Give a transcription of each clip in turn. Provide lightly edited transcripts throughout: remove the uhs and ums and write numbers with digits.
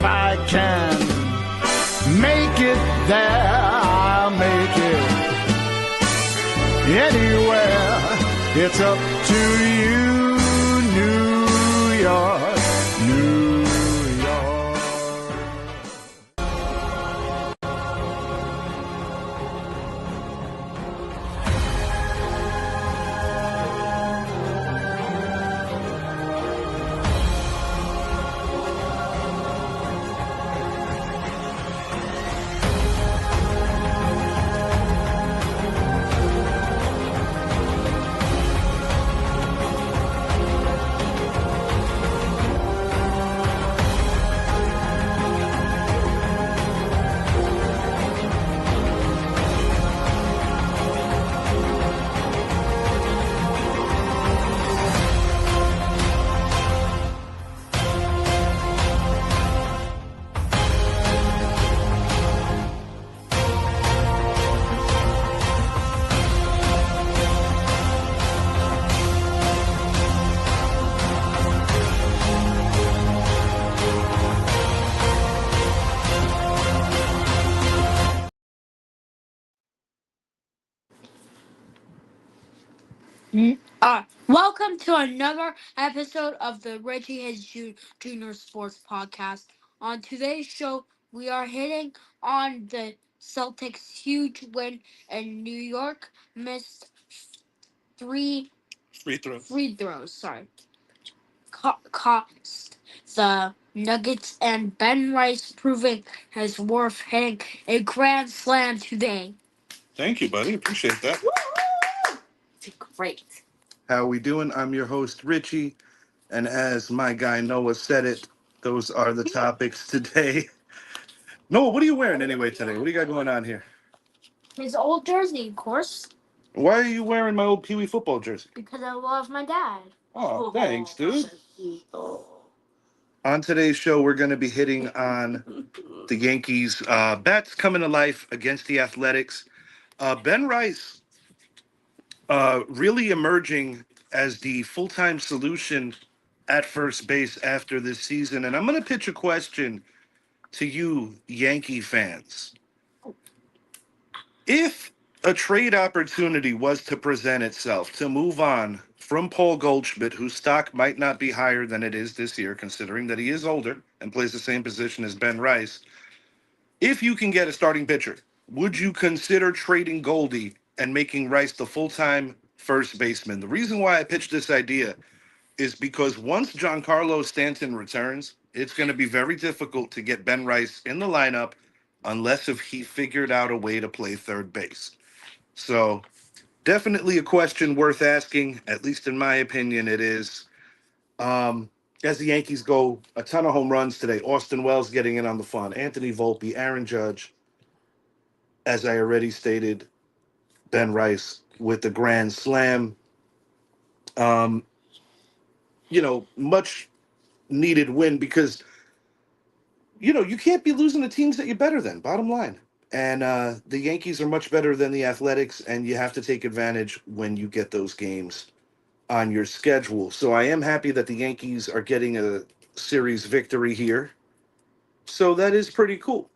I can make it there, I'll make it anywhere. It's up to you, New York, New York. Welcome to another episode of the Reggie Hayes Jr. Sports Podcast. On today's show, we are hitting on the Celtics' huge win in New York. Missed three free throws. Sorry, cost the Nuggets, and Ben Rice proving his worth, hitting a grand slam today. Thank you, buddy. Appreciate that. Woo! Great. How are we doing? I'm your host, Richie. And as my guy Noah said it, those are the topics today. Noah, what are you wearing anyway today? What do you got going on here? His old jersey, of course. Why are you wearing my old Pee Wee football jersey? Because I love my dad. Oh, thanks, dude. On today's show, we're going to be hitting on the Yankees' bats coming to life against the Athletics. Ben Rice really emerging as the full-time solution at first base after this season. And I'm going to pitch a question to you, Yankee fans. If a trade opportunity was to present itself to move on from Paul Goldschmidt, whose stock might not be higher than it is this year, considering that he is older and plays the same position as Ben Rice, if you can get a starting pitcher, would you consider trading Goldie and making Rice the full-time first baseman? The reason why I pitched this idea is because once Giancarlo Stanton returns, it's going to be very difficult to get Ben Rice in the lineup unless if he figured out a way to play third base. So definitely a question worth asking, at least in my opinion it is. As the Yankees go, a ton of home runs today. Austin Wells getting in on the fun. Anthony Volpe, Aaron Judge, as I already stated, Ben Rice with the grand slam. Much needed win because, you can't be losing to teams that you're better than, bottom line. And the Yankees are much better than the Athletics, and you have to take advantage when you get those games on your schedule. So I am happy that the Yankees are getting a series victory here. So that is pretty cool.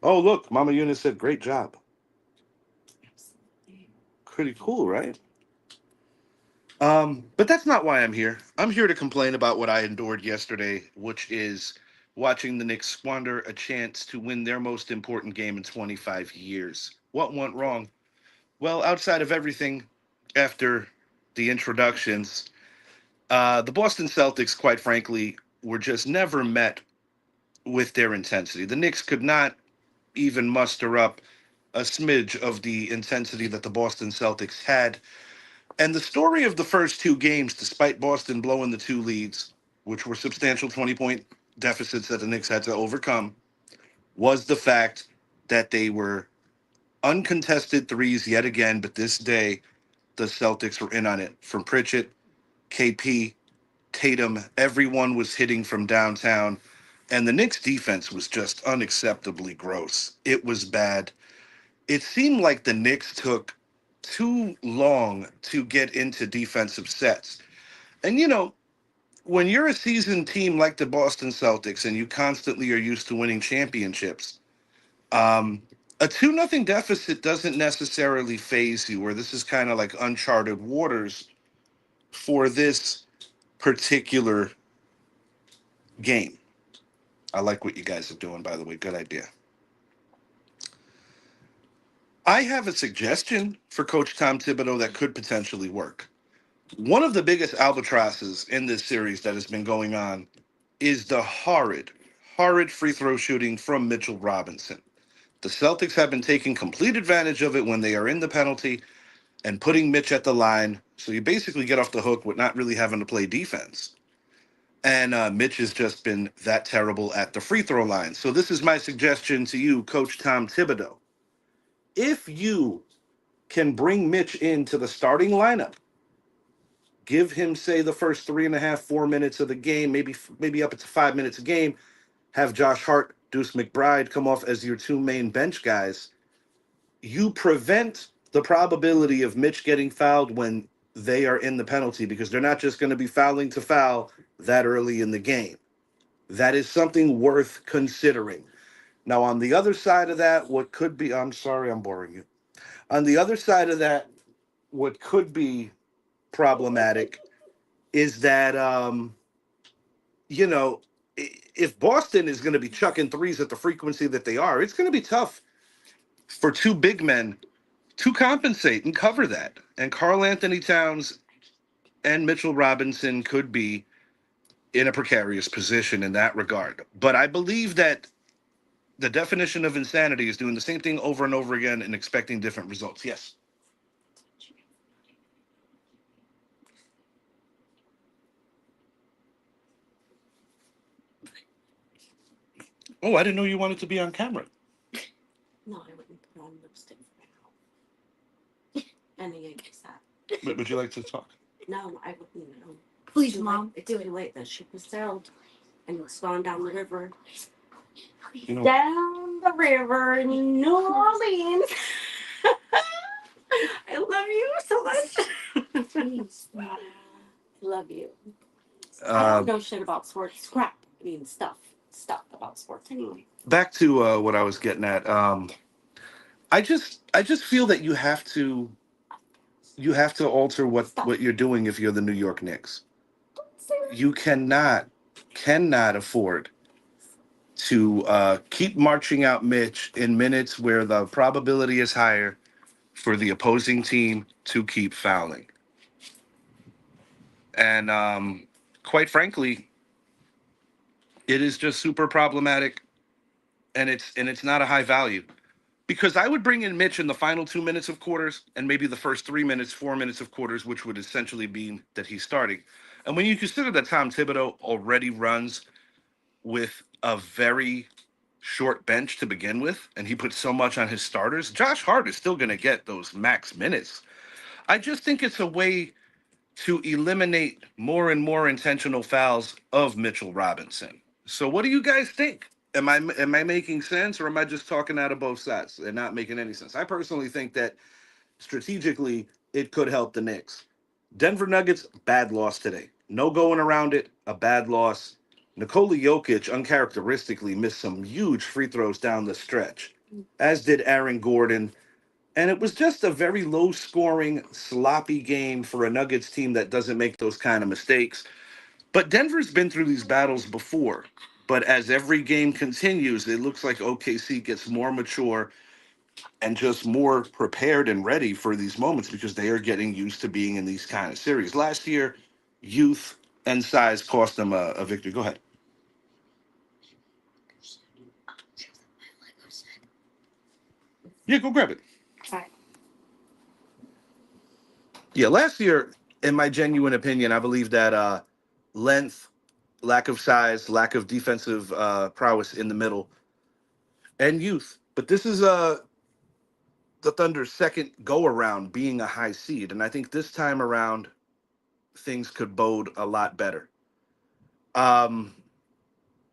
Oh, look, Mama Eunice said, great job. Pretty cool, right? But that's not why I'm here. I'm here to complain about what I endured yesterday, which is watching the Knicks squander a chance to win their most important game in 25 years. What went wrong? Well, outside of everything after the introductions, the Boston Celtics, quite frankly, were just never met with their intensity. The Knicks could not even muster up a smidge of the intensity that the Boston Celtics had. And the story of the first two games, despite Boston blowing the two leads, which were substantial 20-point deficits that the Knicks had to overcome, was the fact that they were uncontested threes yet again. But this day, the Celtics were in on it. From Pritchett, KP, Tatum, everyone was hitting from downtown. And the Knicks defense was just unacceptably gross. It was bad. It seemed like the Knicks took too long to get into defensive sets. And, when you're a seasoned team like the Boston Celtics and you constantly are used to winning championships, um, a 2-0 deficit doesn't necessarily phase you, or this is kind of like uncharted waters for this particular game. I like what you guys are doing, by the way. Good idea. I have a suggestion for Coach Tom Thibodeau that could potentially work. One of the biggest albatrosses in this series that has been going on is the horrid free throw shooting from Mitchell Robinson. The Celtics have been taking complete advantage of it when they are in the penalty and putting Mitch at the line. So you basically get off the hook with not really having to play defense. And Mitch has just been that terrible at the free throw line. So this is my suggestion to you, Coach Tom Thibodeau. If you can bring Mitch into the starting lineup, give him, say, the first 3.5, 4 minutes of the game, maybe up to 5 minutes a game, have Josh Hart, Deuce McBride come off as your two main bench guys, you prevent the probability of Mitch getting fouled when they are in the penalty, because they're not just going to be fouling to foul that early in the game. That is something worth considering. Now, on the other side of that, what could be, I'm sorry, I'm boring you. On the other side of that, what could be problematic is that, if Boston is going to be chucking threes at the frequency that they are, it's going to be tough for two big men to compensate and cover that. And Karl Anthony Towns and Mitchell Robinson could be in a precarious position in that regard. But I believe that the definition of insanity is doing the same thing over and over again and expecting different results. Yes. Oh, I didn't know you wanted to be on camera. No, I wouldn't put on lipstick for now. And I guess that. But would you like to talk? No, I wouldn't. No. Please, Too Mom. Late. It's too late. The ship has sailed and it's gone down the river. You know, Down the river in New Orleans. I love you so much. Please. I love you. I don't know shit about sports. Crap. I mean, stuff about sports anyway. back to what I was getting at. I just feel that you have to alter what you're doing if you're the New York Knicks. You cannot afford to keep marching out Mitch in minutes where the probability is higher for the opposing team to keep fouling. And quite frankly, it is just super problematic, and it's not a high value. Because I would bring in Mitch in the final 2 minutes of quarters and maybe the first 3 minutes, 4 minutes of quarters, which would essentially mean that he's starting. And when you consider that Tom Thibodeau already runs with a very short bench to begin with, and he puts so much on his starters, Josh Hart is still going to get those max minutes. I just think it's a way to eliminate more and more intentional fouls of Mitchell Robinson. So what do you guys think? Am I making sense, or am I just talking out of both sides and not making any sense? I personally think that strategically it could help the Knicks. Denver Nuggets, bad loss today. No going around it, a bad loss. Nikola Jokic uncharacteristically missed some huge free throws down the stretch, as did Aaron Gordon. And it was just a very low scoring, sloppy game for a Nuggets team that doesn't make those kind of mistakes. But Denver's been through these battles before. But as every game continues, it looks like OKC gets more mature and just more prepared and ready for these moments because they are getting used to being in these kind of series. Last year, youth and size cost them a victory. Go ahead. Yeah, go grab it. All right. Yeah, last year, in my genuine opinion, I believe that length, lack of size, lack of defensive prowess in the middle, and youth. But this is the Thunder's second go around being a high seed, and I think this time around things could bode a lot better. And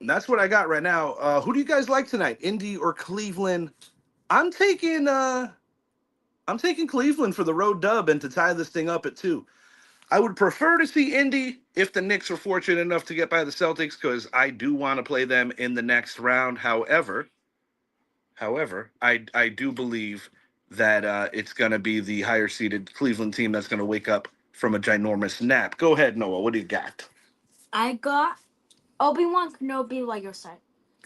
that's what I got right now. Who do you guys like tonight, Indy or Cleveland? I'm taking Cleveland for the road dub and to tie this thing up at 2. I would prefer to see Indy if the Knicks are fortunate enough to get by the Celtics, because I do want to play them in the next round. However, I do believe that it's going to be the higher seeded Cleveland team that's going to wake up from a ginormous nap. Go ahead, Noah. What do you got? I got Obi-Wan Kenobi Lego set.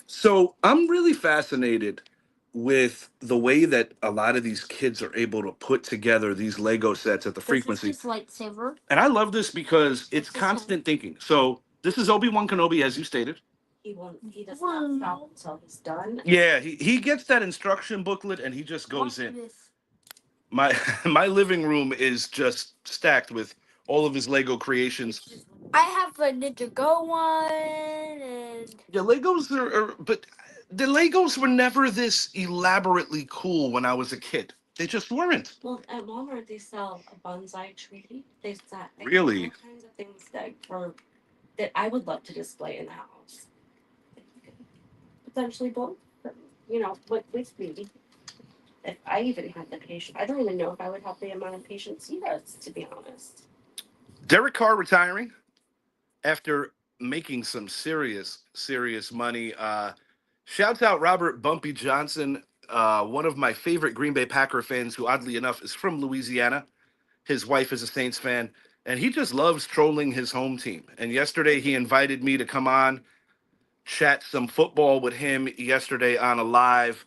So I'm really fascinated with the way that a lot of these kids are able to put together these Lego sets at the frequency. This is his lightsaber. And I love this because it's constant thinking. So this is Obi-Wan Kenobi, as you stated. He won't. He does not stop until he's done. Yeah, he gets that instruction booklet and he just goes in. My my living room is just stacked with all of his Lego creations. I have a Ninja Go one, and Yeah, Legos but the Legos were never this elaborately cool when I was a kid. They just weren't. Well, at Walmart they sell a bonsai tree. They Really? all kinds of things that I would love to display in the house. Potentially both, with me. If I even had the patience, I don't even know if I would have the amount of patience he does, to be honest. Derek Carr retiring after making some serious money. Shouts out Robert Bumpy Johnson, one of my favorite Green Bay Packer fans, who oddly enough is from Louisiana. His wife is a Saints fan, and he just loves trolling his home team. And yesterday he invited me to come on, chat some football with him yesterday on a live.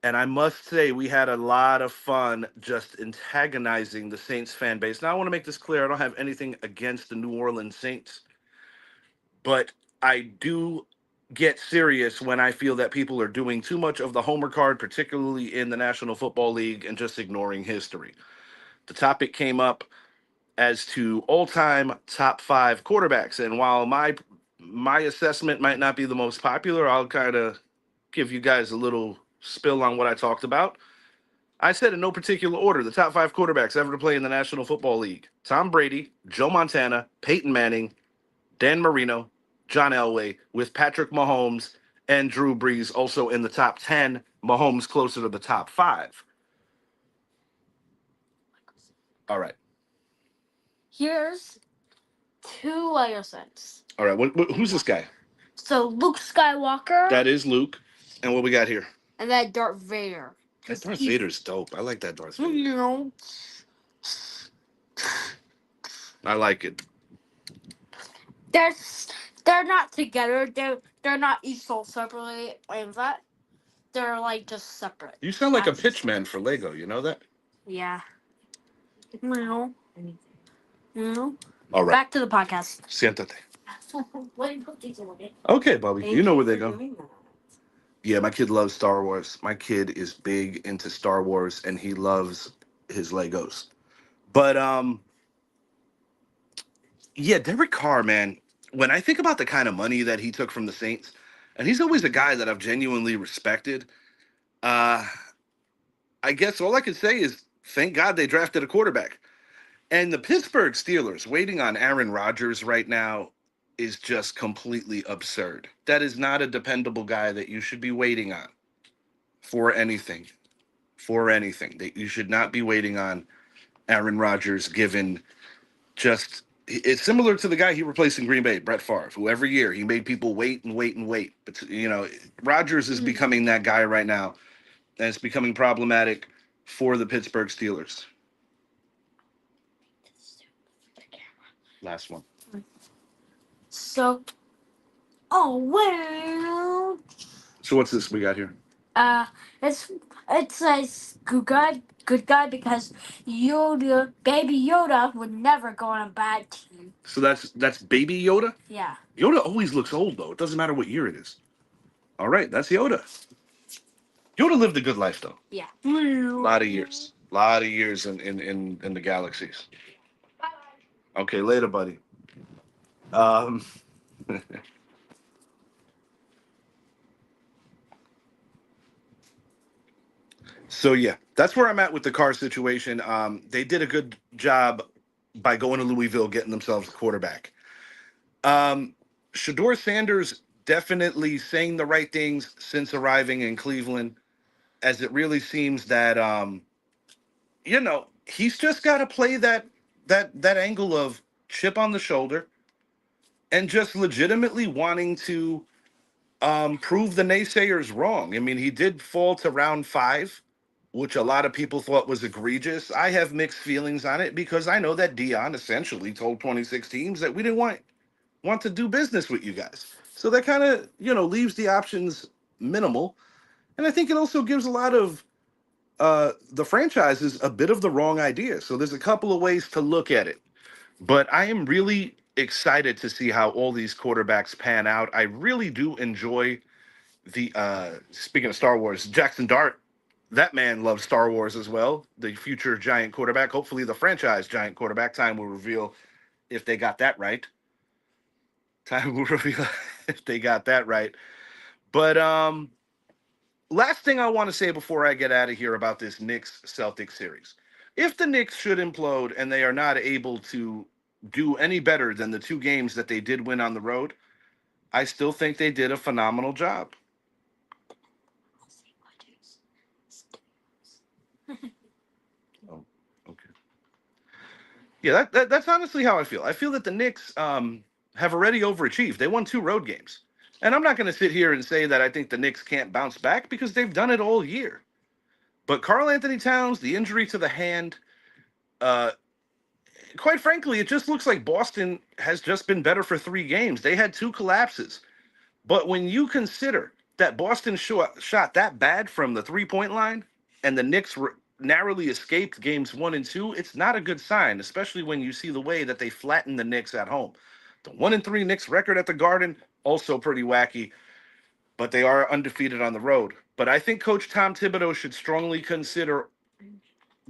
And I must say, we had a lot of fun just antagonizing the Saints fan base. Now, I want to make this clear. I don't have anything against the New Orleans Saints, but I do get serious when I feel that people are doing too much of the homer card, particularly in the National Football League, and just ignoring history. The topic came up as to all-time top 5 quarterbacks. And while my assessment might not be the most popular, I'll kind of give you guys a little spill on what I talked about. I said in no particular order, the top 5 quarterbacks ever to play in the National Football League: Tom Brady, Joe Montana, Peyton Manning, Dan Marino, John Elway, with Patrick Mahomes and Drew Brees also in the top 10, Mahomes closer to the top 5. All right. Here's 2 Lego sets. All right. Who's this guy? So Luke Skywalker. That is Luke. And what we got here? And that Darth Vader. That Darth Vader's dope. I like that Darth Vader. You know. I like it. They're not together. They're not each sold separately. And that they're like just separate. You sound like a pitchman for Lego. You know that? Yeah. No. No. All right. Back to the podcast. Siéntate. What do you put these away? Okay, Bobby. Thank You know where for they go. doing that. Yeah, my kid loves Star Wars. My kid is big into Star Wars, and he loves his Legos. But yeah, Derek Carr, man. When I think about the kind of money that he took from the Saints, and he's always a guy that I've genuinely respected. I guess all I can say is thank God they drafted a quarterback. And the Pittsburgh Steelers waiting on Aaron Rodgers right now is just completely absurd. That is not a dependable guy that you should be waiting on for anything. For anything. That you should not be waiting on Aaron Rodgers, given just it's similar to the guy he replaced in Green Bay, Brett Favre, who every year he made people wait and wait and wait. But Rodgers is becoming that guy right now, and it's becoming problematic for the Pittsburgh Steelers. Last one. So, oh well. So what's this we got here? It's a good guy because Baby Yoda would never go on a bad team. So that's Baby Yoda? Yeah. Yoda always looks old though. It doesn't matter what year it is. All right, that's Yoda. Yoda lived a good life though. Yeah. A lot of years. A lot of years in the galaxies. Bye. Okay, later, buddy. So yeah, that's where I'm at with the Carr situation. They did a good job by going to Louisville, getting themselves a quarterback. Shador Sanders definitely saying the right things since arriving in Cleveland, as it really seems that he's just got to play that angle of chip on the shoulder, and just legitimately wanting to prove the naysayers wrong. I mean, he did fall to round 5, which a lot of people thought was egregious. I have mixed feelings on it because I know that Dion essentially told 26 teams that we didn't want to do business with you guys. So that kind of, leaves the options minimal. And I think it also gives a lot of the franchises a bit of the wrong idea. So there's a couple of ways to look at it. But I am really excited to see how all these quarterbacks pan out. I really do enjoy the speaking of Star Wars, Jackson Dart, that man loves Star Wars as well. The future giant quarterback, hopefully the franchise giant quarterback. Time will reveal if they got that right. Time will reveal if they got that right. But last thing I want to say before I get out of here about this Knicks Celtics series. If the Knicks should implode and they are not able to do any better than the 2 games that they did win on the road, I still think they did a phenomenal job. Oh, okay. Yeah, that's honestly how I feel. I feel that the Knicks have already overachieved. They won 2 road games. And I'm not going to sit here and say that I think the Knicks can't bounce back because they've done it all year. But Karl Anthony Towns, the injury to the hand, uh, quite frankly, it just looks like Boston has just been better for 3 games. They had 2 collapses. But when you consider that Boston shot that bad from the 3-point line and the Knicks narrowly escaped games 1 and 2, it's not a good sign, especially when you see the way that they flattened the Knicks at home. The 1-3 Knicks record at the Garden, also pretty wacky, but they are undefeated on the road. But I think Coach Tom Thibodeau should strongly consider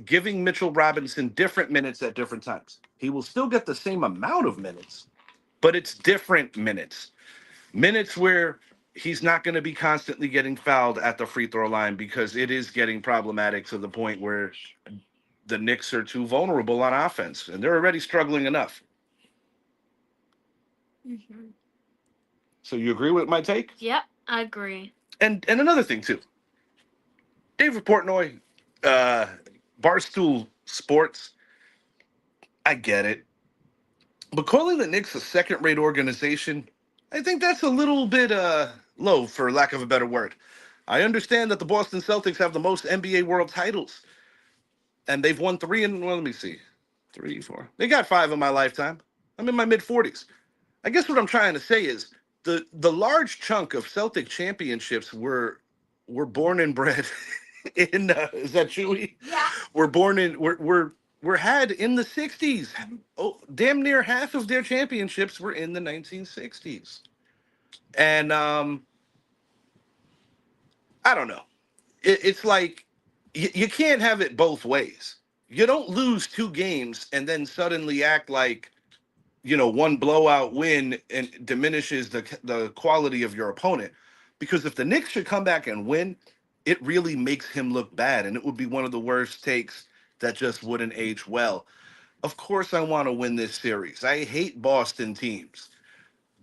giving Mitchell Robinson different minutes at different times. He will still get the same amount of minutes, but it's different minutes. Minutes where he's not going to be constantly getting fouled at the free throw line because it is getting problematic to the point where the Knicks are too vulnerable on offense, and they're already struggling enough. Mm-hmm. So you agree with my take? Yep, I agree. And another thing too, David Portnoy, uh, Barstool Sports, I get it. But calling the Knicks a second-rate organization, I think that's a little bit low, for lack of a better word. I understand that the Boston Celtics have the most NBA World titles, and they've won 3 in, well, let me see, 3, 4. They got 5 in my lifetime. I'm in my mid-40s. I guess what I'm trying to say is the large chunk of Celtic championships were born and bred in is that Chewy? Yeah. Were had in the 60s. Oh, damn near half of their championships were in the 1960s. And I don't know. It's like you can't have it both ways. You don't lose 2 games and then suddenly act like, one blowout win and diminishes the quality of your opponent. Because if the Knicks should come back and win, it really makes him look bad, and it would be one of the worst takes that just wouldn't age well. Of course, I want to win this series. I hate Boston teams,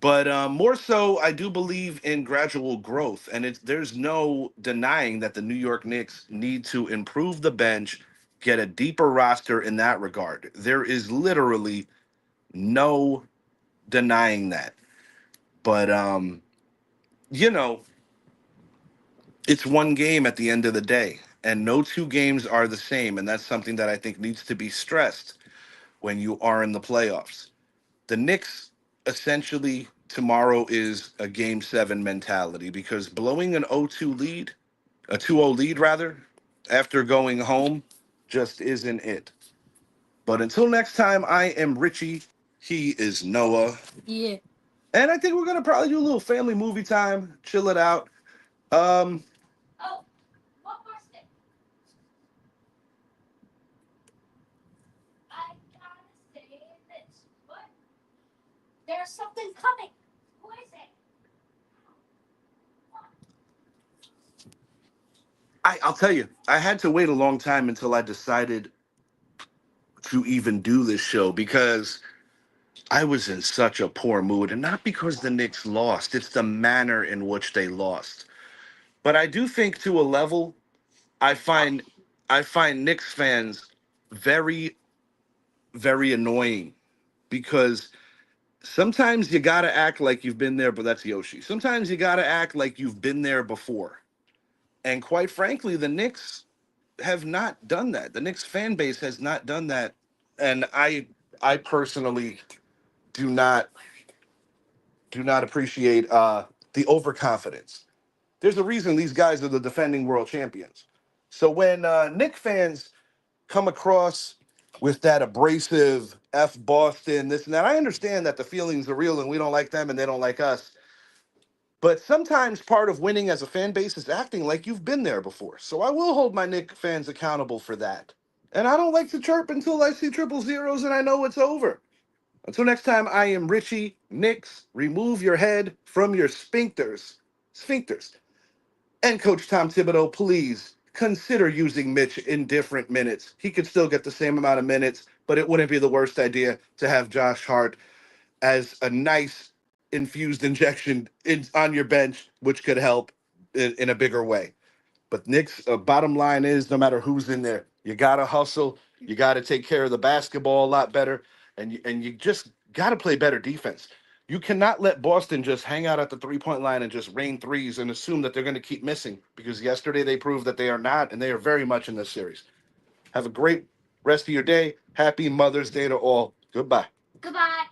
but more so, I do believe in gradual growth, and there's no denying that the New York Knicks need to improve the bench, get a deeper roster in that regard. There is literally no denying that. But you know, it's one game at the end of the day, and no 2 games are the same, and that's something that I think needs to be stressed when you are in the playoffs. The Knicks essentially tomorrow is a game 7 mentality because blowing an 0-2 lead, a 2-0 lead rather, after going home just isn't it. But until next time, I am Richie. He is Noah. Yeah. And I think we're gonna probably do a little family movie time, chill it out. Um, Oh, one more stick. I gotta say this, but there's something coming. Who is it? I'll tell you, I had to wait a long time until I decided to even do this show because I was in such a poor mood, and not because the Knicks lost. It's the manner in which they lost. But I do think, to a level, I find I find Knicks fans very, very annoying because sometimes you got to act like you've been there, but that's Yoshi. Sometimes you got to act like you've been there before. And quite frankly, the Knicks have not done that. The Knicks fan base has not done that. And I personally do not appreciate the overconfidence. There's a reason these guys are the defending world champions. So when Knick fans come across with that abrasive F Boston, this and that, I understand that the feelings are real and we don't like them and they don't like us. But sometimes part of winning as a fan base is acting like you've been there before. So I will hold my Knick fans accountable for that. And I don't like to chirp until I see triple zeros and I know it's over. Until next time, I am Richie. Knicks, remove your head from your sphincters. Sphincters. And Coach Tom Thibodeau, please consider using Mitch in different minutes. He could still get the same amount of minutes, but it wouldn't be the worst idea to have Josh Hart as a nice infused injection on your bench, which could help in a bigger way. But Knicks, bottom line is, no matter who's in there, you got to hustle. You got to take care of the basketball a lot better, and you just got to play better defense. You cannot let Boston just hang out at the three-point line and just rain threes and assume that they're going to keep missing, because yesterday they proved that they are not, and they are very much in this series. Have a great rest of your day. Happy Mother's Day to all. Goodbye. Goodbye.